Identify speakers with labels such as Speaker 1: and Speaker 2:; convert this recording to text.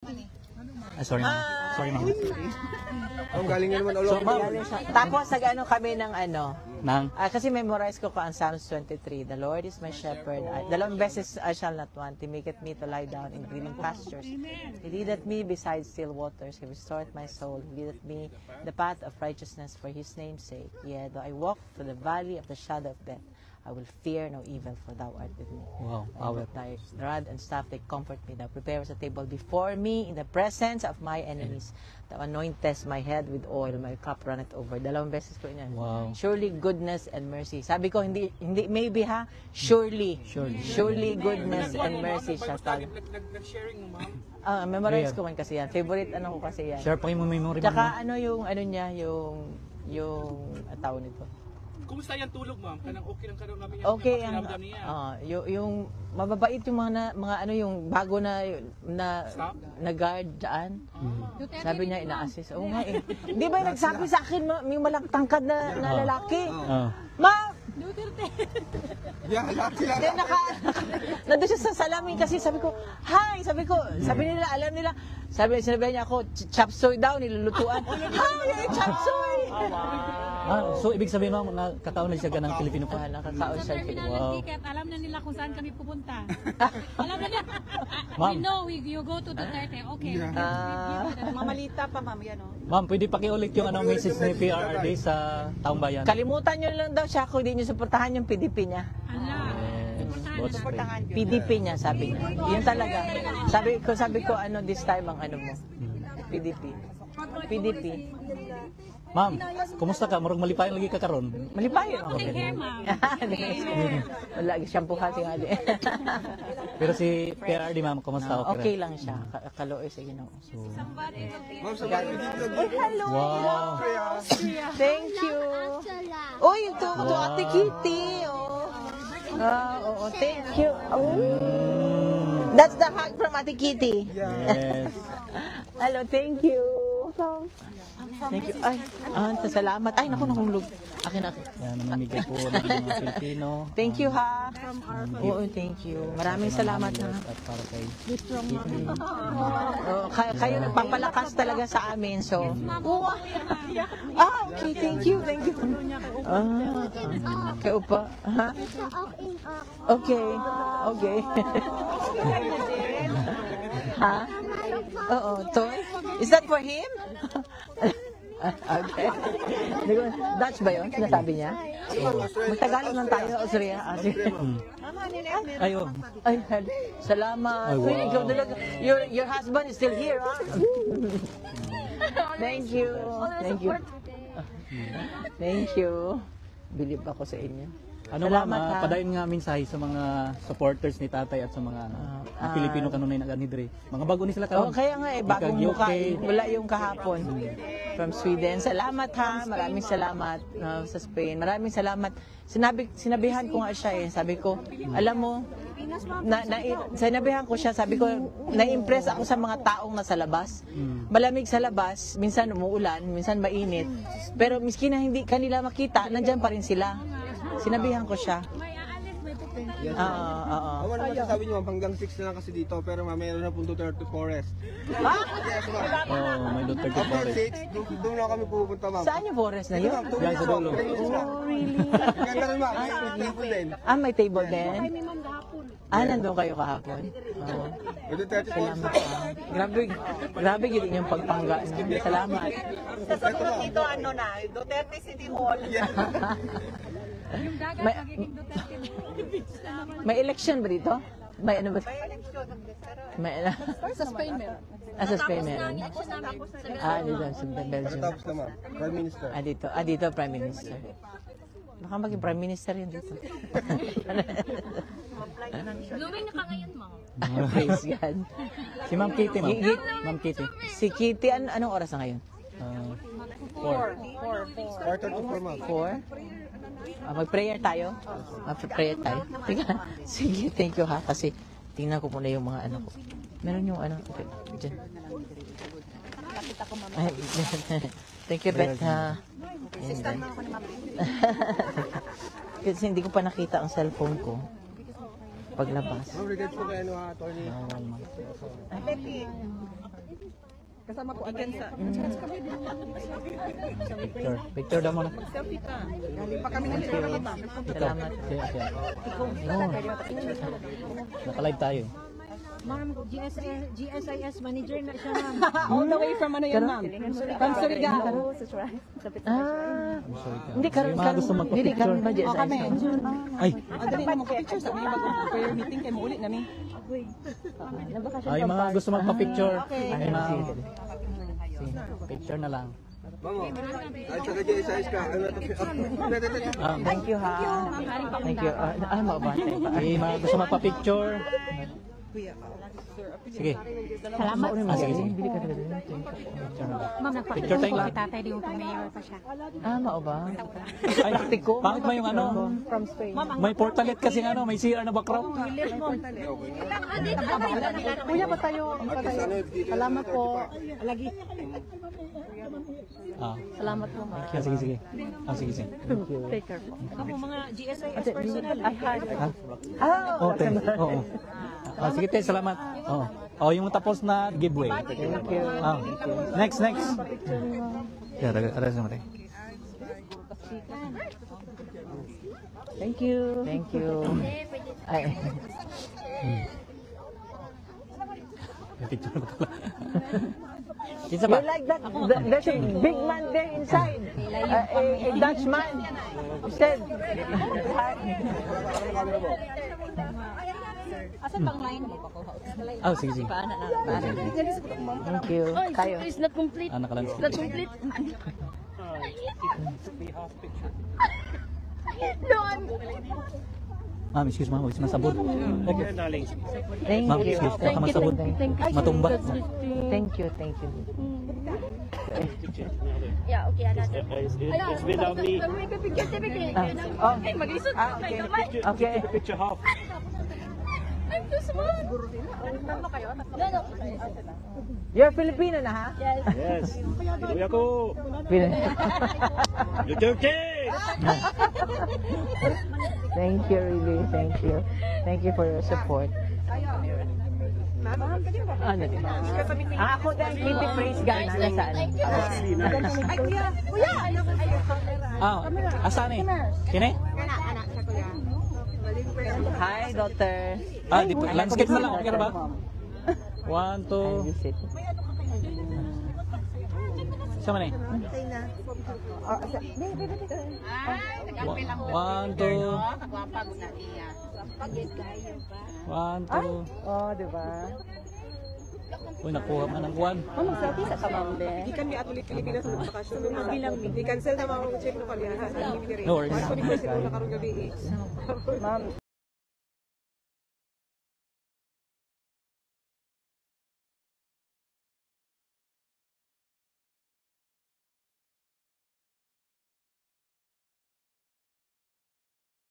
Speaker 1: Sorry, ma'am. Sorry, ma'am.
Speaker 2: Ang galing naman ulo.
Speaker 1: So, ma'am,
Speaker 3: Tapos nag-ano kami ng ano.
Speaker 1: nang
Speaker 3: Kasi memorize ko ang Psalms 23. The Lord is my shepherd. Dalawang beses I shall not want. He maketh me to lie down in green pastures. He leadeth me beside still waters. He restoreth my soul. He leadeth me in the path of righteousness for His name's sake. Yea, though I walk through the valley of the shadow of death, I will fear no evil, for thou art with me.
Speaker 1: wow,
Speaker 3: And thy rod and staff, they comfort me. Thou preparest a table before me in the presence of my enemies. Thou anointest my head with oil, my cup runneth over. Dalawang beses ko ina.
Speaker 1: Wow.
Speaker 3: Surely goodness and mercy. Sabi ko, hindi maybe ha, surely goodness and mercy shall follow.
Speaker 2: Nag-sharing mo, ma'am?
Speaker 3: Memorize ko man kasi yan. Favorite ano ko kasi yan.
Speaker 1: share pa yung memory mo.
Speaker 3: Tsaka ano yung ano niya, yung tawag nito.
Speaker 2: Kumusta yung tulog, ma'am? Kanang okay lang kanang kami
Speaker 3: Okay ang
Speaker 2: pakiramdam niya.
Speaker 3: yung mababait yung mga ano yung bago na
Speaker 2: Staff?
Speaker 3: na guard dyan. Sabi niya ina-assist. Oo nga eh. Di ba nagsabi sa akin yung malang tangkad na lalaki? Ma,
Speaker 2: Yeah, laki lang.
Speaker 3: then nandun siya sa salamin kasi sabi ko, hi! Sabi nila, alam nila. Sinabi niya ako, chop suey daw, nilulutuan. Hi! Chop suey!
Speaker 1: So, ibig sabihin, ma'am, nakataon na siya ganang Pilipino pa.
Speaker 3: Nakakaon siya.
Speaker 1: Wow.
Speaker 4: Alam na nila kung saan kami pupunta. Alam na nila.
Speaker 1: Ma'am.
Speaker 4: We know, you go to Duterte. Okay.
Speaker 5: Mamalita pa, ma'am, yan o.
Speaker 1: Ma'am, pwede pakiulit yung message ni PRRD sa taong bayan.
Speaker 3: Kalimutan nyo lang daw siya kung hindi nyo suportahan yung PDP niya.
Speaker 1: God's
Speaker 5: Suportahan yun.
Speaker 3: PDP niya, sabi niya. Yun talaga. Sabi ko ano this time ang ano mo. PDP.
Speaker 1: Ma'am, kumusta ka? Murag malipayan lagi ka karon.
Speaker 3: Malipayo.
Speaker 4: Take care, ma'am.
Speaker 3: Wala, shampoo ka si Adi.
Speaker 1: Pero si PRRD, ma'am, kumusta?
Speaker 3: Okay lang siya. Kaloy sa Ginoo.
Speaker 2: Ma'am, sa
Speaker 3: Hello.
Speaker 1: Wow.
Speaker 3: Thank you. Uy, to Ate Kitty. Oo, thank you. That's the hug from Ate Kitty.
Speaker 1: Yes.
Speaker 3: Hello, thank you. Thank you. Ay, salamat. Ay, naku, nakulog. Akin.
Speaker 1: Yan, namimigay po ng mga Pilipino.
Speaker 3: Thank you, ha. Oo, thank you. Maraming salamat, ha.
Speaker 1: At para kay
Speaker 3: Kayo nagpapalakas talaga sa amin, so. Okay, thank you. Kayo pa. Ha? Okay. Ha? Oo, toy? Is that for him? Okay. Dutch ba yun? Sinasabi niya? Magtagalog lang tayo. Sorry.
Speaker 1: Ayo.
Speaker 3: Ay, salamat.
Speaker 1: Ay, wow.
Speaker 3: Your husband is still here, huh? Thank you. Believe ako sa inyo.
Speaker 1: Ano
Speaker 3: Salamat,
Speaker 1: ma'am,
Speaker 3: ha.
Speaker 1: padayon nga mensahe sa mga supporters ni tatay at sa mga Pilipino kanunay na ganidre. Mga bago ni sila karon.
Speaker 3: Kaya nga bagong
Speaker 1: Ikag
Speaker 3: mukha.
Speaker 1: UK.
Speaker 3: Wala yung kahapon. From Sweden. Salamat, ha. Maraming salamat sa Spain. Maraming salamat. Sinabihan ko nga siya eh. Sabi ko, alam mo, sinabihan ko siya, sabi ko, na-impress ako sa mga taong nasa labas. Malamig sa labas, minsan umuulan, minsan mainit. Pero miski na hindi kanila makita, nandyan pa rin sila. Sinabihan ko siya.
Speaker 2: Ano naman sasabi niyo, ma'am, hanggang 6 na lang kasi dito, pero mayroon na punto 30 forest.
Speaker 1: May Duterte
Speaker 2: After
Speaker 1: Forest.
Speaker 2: 6, doon na kami pupunta, ma'am.
Speaker 3: Saan yung forest na yun?
Speaker 1: Yan sa dulo.
Speaker 3: Oh, really?
Speaker 2: Ganda rin, ma'am. May table din.
Speaker 3: May table din? Nandun kayo kahapon?
Speaker 2: Ito 30 forest.
Speaker 3: Salamat, ha. Grabe gini yung pagpangga. Salamat.
Speaker 5: Sa sunod dito, Duterte City Hall.
Speaker 3: May election ba dito? May ano ba?
Speaker 5: Sa Spain meron.
Speaker 3: Sa Spain meron. Dito sa Belgium.
Speaker 2: Tapos na, ma'am. Prime Minister.
Speaker 3: Dito Prime Minister. Baka maging Prime Minister yun dito.
Speaker 4: Blooming na pa ngayon, ma'am.
Speaker 3: Praise God.
Speaker 1: Si Ma'am Kitty, ma'am. Ma'am Kitty.
Speaker 3: Si Kitty, anong oras na ngayon?
Speaker 2: 4:34, ma'am.
Speaker 3: 4? Mag-prayer tayo? Mag-prayer tayo? Sige, thank you, ha. Kasi tingnan ko muna yung mga ano ko. Meron yung ano. Okay, dyan. Thank you, Beth, ha. Kasi hindi ko pa nakita ang cellphone ko. Paglabas.
Speaker 2: Ma'am, regards po kay attorney.
Speaker 3: Bawal, ma'am.
Speaker 5: Kasama po again sa...
Speaker 1: Picture daw muna.
Speaker 5: Galing pa kami ng ba?
Speaker 3: Salamat.
Speaker 1: Naka-live tayo.
Speaker 4: Ma'am, GSIS manager na siya, ma'am.
Speaker 5: All the way from ano yan, ma'am? From Surigao.
Speaker 3: Hindi karon
Speaker 1: Mga gusto
Speaker 3: Dili
Speaker 1: magpa-picture.
Speaker 3: karon ba dyan sa
Speaker 1: Ay,
Speaker 5: Dali na magpa-picture sa mga prayer meeting kay mo ulit namin.
Speaker 1: ay mga gusto magpa-picture. Ay, picture na lang.
Speaker 2: Mamo, ay sa kanya isa ka.
Speaker 3: Thank you ha. Thank you. Mababantay pa.
Speaker 1: Ay, mga gusto magpa-picture. Sige.
Speaker 4: Salamat.
Speaker 1: Sige, sige.
Speaker 4: Ma'am,
Speaker 1: Picture tayo
Speaker 4: nagpapicture
Speaker 1: lang.
Speaker 4: si tatay di mo mayor pa siya.
Speaker 3: Mao ba?
Speaker 1: Ay, pangit ba yung ano?
Speaker 3: From Spain.
Speaker 1: May portalet kasi ano, may CR na background.
Speaker 3: Kuya pa tayo. Salamat po. Lagi.
Speaker 1: Ah,
Speaker 3: Salamat po, ma.
Speaker 1: sige, sige. Ah, sige, sige.
Speaker 3: Take care po.
Speaker 4: Ako mga GSIS personnel.
Speaker 3: Ay, hi.
Speaker 1: Oh, te. Oo. Ah, sige, te, salamat. Oh. Oh, yung tapos na giveaway.
Speaker 3: Thank you.
Speaker 1: Ah. Next. Yeah, aras naman te.
Speaker 3: Thank you. Thank you. Ay.
Speaker 1: May picture na pala. Kinsa ba?
Speaker 3: You like that? There's a big man there inside. A Dutchman. Said.
Speaker 4: Asan bang line mo?
Speaker 1: Ah, sige, sige.
Speaker 3: Thank you. Tayo.
Speaker 4: It's not complete.
Speaker 1: Ah, nakalan.
Speaker 4: Not complete.
Speaker 1: Ma'am, excuse ma'am, huwag masabot. Okay.
Speaker 3: Thank
Speaker 1: Ma'am,
Speaker 3: you.
Speaker 1: excuse, baka masabot. Matumba.
Speaker 3: Thank you. Thank you.
Speaker 4: Yeah, okay, another.
Speaker 6: It's without me.
Speaker 3: Oh. Okay. Okay.
Speaker 6: Picture half.
Speaker 4: I'm too small. Tatlo kayo? No.
Speaker 3: You're Filipino na ha?
Speaker 6: Yes. Kuya ko. Duterte!
Speaker 3: Thank you, really. Thank you. Thank you for your support. Ano? Ako din, Kitty Praise God. Nasaan?
Speaker 5: Ay, kuya! Kuya!
Speaker 1: Ah, asan eh? Kine?
Speaker 3: Hi, daughter.
Speaker 1: Ah, di pa. Landscape na lang, okay na ba? 1, 2.
Speaker 3: Visit.
Speaker 1: Isa man eh. 1, 2. 1, 2.
Speaker 3: Oh, di ba?
Speaker 1: Uy, nakuha man ang kuwan.
Speaker 5: Di kami atuloy Pilipinas sa bakasyon. Bilang di cancel na mga check na kaliyahan.
Speaker 1: No worries.
Speaker 5: Ako ni President na karong gabi eh.
Speaker 3: Ma'am,